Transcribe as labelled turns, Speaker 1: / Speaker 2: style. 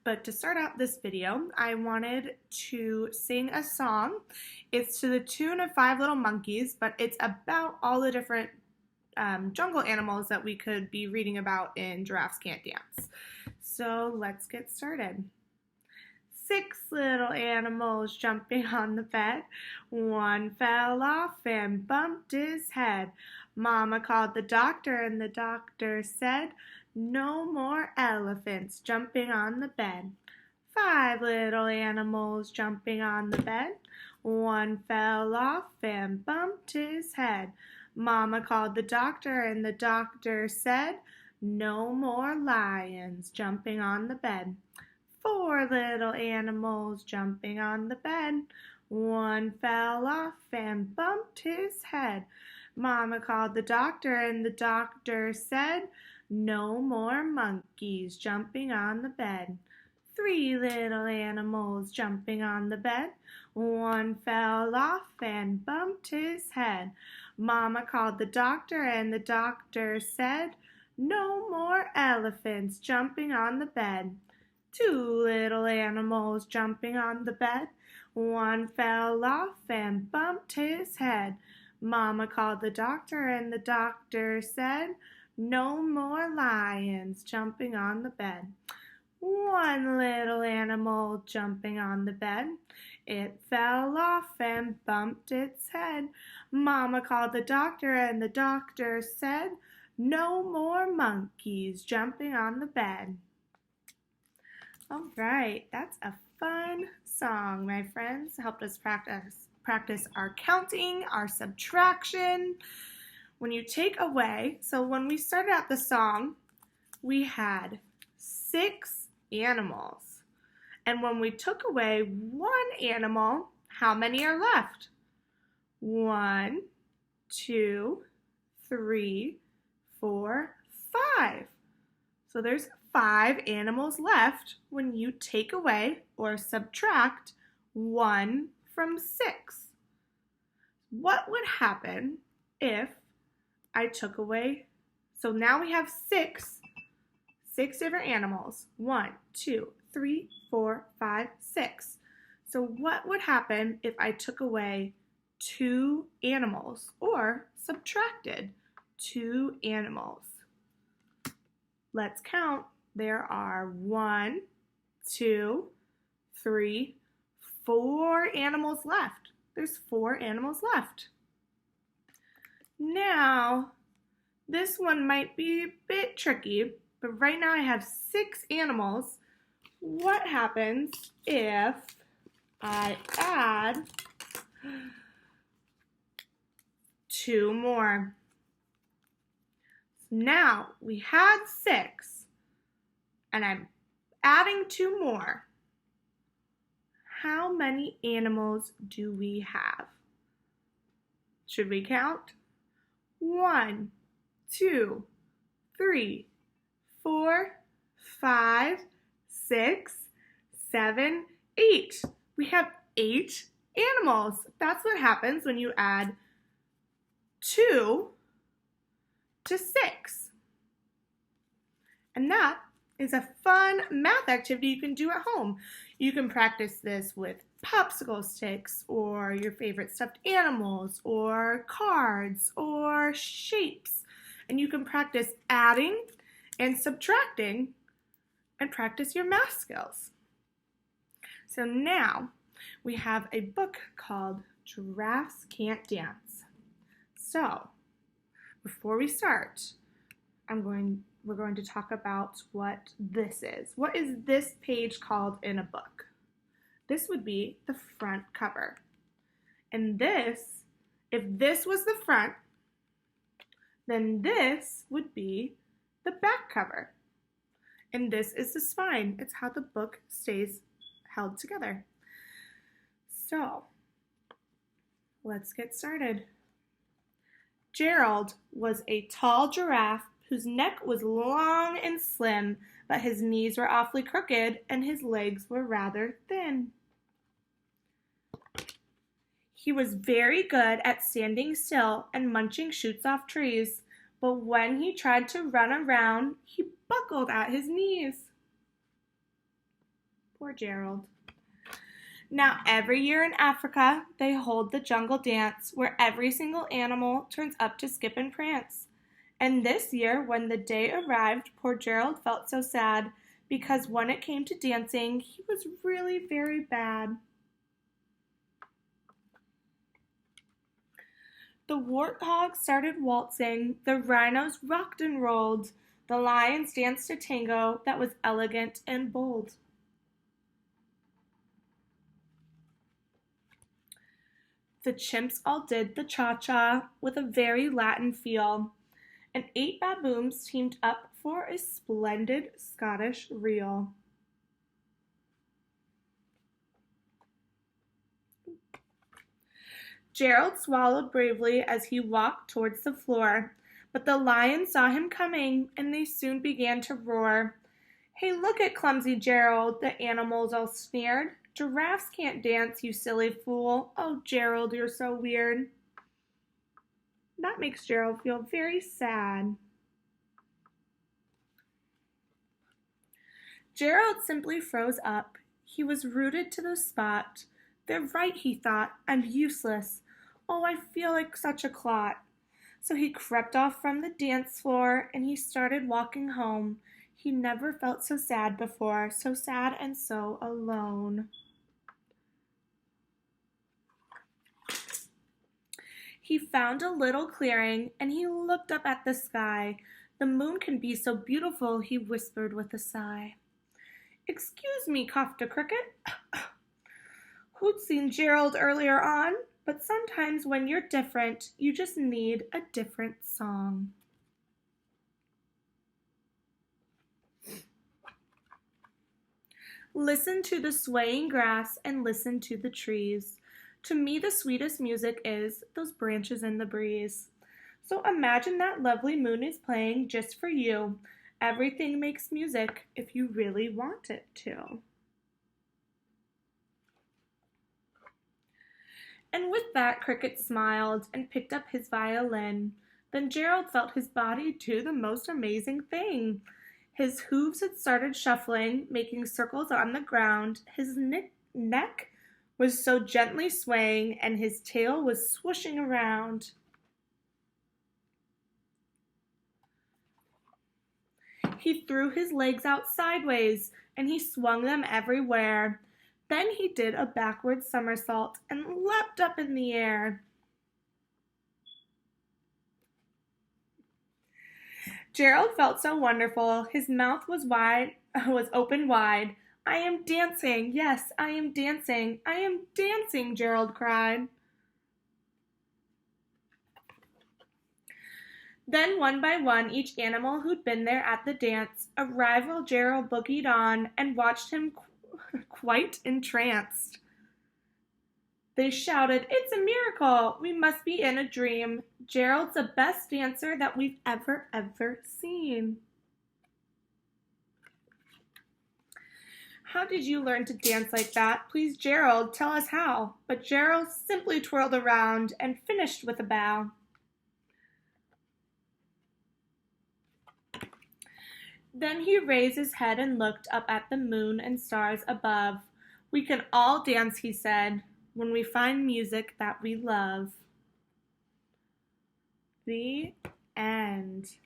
Speaker 1: But to start out this video, I wanted to sing a song. It's to the tune of Five Little Monkeys, but it's about all the different jungle animals that we could be reading about in Giraffes Can't Dance. So let's get started. 6 little animals jumping on the bed. One fell off and bumped his head. Mama called the doctor and the doctor said, "No more elephants jumping on the bed." 5 little animals jumping on the bed. One fell off and bumped his head. Mama called the doctor and the doctor said, "No more lions jumping on the bed." 4 little animals jumping on the bed. One fell off and bumped his head. Mama called the doctor and the doctor said, "No more monkeys jumping on the bed." 3 little animals jumping on the bed. One fell off and bumped his head. Mama called the doctor and the doctor said, "No more elephants jumping on the bed." 2 little animals jumping on the bed. One fell off and bumped his head. Mama called the doctor and the doctor said, "No more lions jumping on the bed." 1 little animal jumping on the bed. It fell off and bumped its head. Mama called the doctor and the doctor said, "No more monkeys jumping on the bed." All right, that's a fun song, my friends. Helped us practice our counting, our subtraction. When you take away, so when we started out the song, we had 6 animals. And when we took away 1 animal, how many are left? 1, 2, 3, 4, 5. So there's 5 animals left when you take away or subtract 1 from 6. What would happen if I took away, so now we have 6 different animals. 1, 2, 3, 4, 5, 6. So what would happen if I took away 2 animals or subtracted 2 animals? Let's count. There are 1, 2, 3, 4 animals left. There's 4 animals left. Now, this one might be a bit tricky, but right now I have 6 animals. What happens if I add 2 more? Now, we had 6, and I'm adding 2 more. How many animals do we have? Should we count? 1, 2, 3, 4, 5, 6, 7, 8. We have 8 animals. That's what happens when you add 2 to 6. And that is a fun math activity you can do at home. You can practice this with popsicle sticks or your favorite stuffed animals or cards or shapes. And you can practice adding and subtracting and practice your math skills. So now we have a book called Giraffes Can't Dance. So before we start, we're going to talk about what this is. What is this page called in a book? This would be the front cover. And this, if this was the front, then this would be the back cover. And this is the spine. It's how the book stays held together. So, let's get started. Gerald was a tall giraffe whose neck was long and slim, but his knees were awfully crooked and his legs were rather thin. He was very good at standing still and munching shoots off trees, but when he tried to run around, he buckled at his knees. Poor Gerald. Now, every year in Africa, they hold the jungle dance where every single animal turns up to skip and prance. And this year, when the day arrived, poor Gerald felt so sad because when it came to dancing, he was really very bad. The warthogs started waltzing, the rhinos rocked and rolled, the lions danced a tango that was elegant and bold. The chimps all did the cha-cha with a very Latin feel, and 8 baboons teamed up for a splendid Scottish reel. Gerald swallowed bravely as he walked towards the floor, but the lions saw him coming, and they soon began to roar. "Hey, look at clumsy Gerald," the animals all sneered. "Giraffes can't dance, you silly fool. Oh, Gerald, you're so weird." That makes Gerald feel very sad. Gerald simply froze up. He was rooted to the spot. "They're right," he thought. "I'm useless. Oh, I feel like such a clot." So he crept off from the dance floor and he started walking home. He never felt so sad before, so sad and so alone. He found a little clearing and he looked up at the sky. "The moon can be so beautiful," he whispered with a sigh. "Excuse me," coughed a cricket. "Who'd seen Gerald earlier on? But sometimes when you're different, you just need a different song." Listen to the swaying grass and listen to the trees. To me, the sweetest music is those branches in the breeze. So imagine that lovely moon is playing just for you. Everything makes music if you really want it to. And with that, Cricket smiled and picked up his violin. Then Gerald felt his body do the most amazing thing. His hooves had started shuffling, making circles on the ground. His neck was so gently swaying, and his tail was swooshing around. He threw his legs out sideways, and he swung them everywhere. Then he did a backward somersault and leapt up in the air. Gerald felt so wonderful. His mouth was open wide. "I am dancing. Yes, I am dancing. I am dancing," Gerald cried. Then one by one, each animal who'd been there at the dance arrived while Gerald boogied on and watched him quite entranced. They shouted, "It's a miracle! We must be in a dream. Gerald's the best dancer that we've ever seen." "How did you learn to dance like that? Please, Gerald, tell us how." But Gerald simply twirled around and finished with a bow. Then he raised his head and looked up at the moon and stars above. "We can all dance," he said, "when we find music that we love." The end.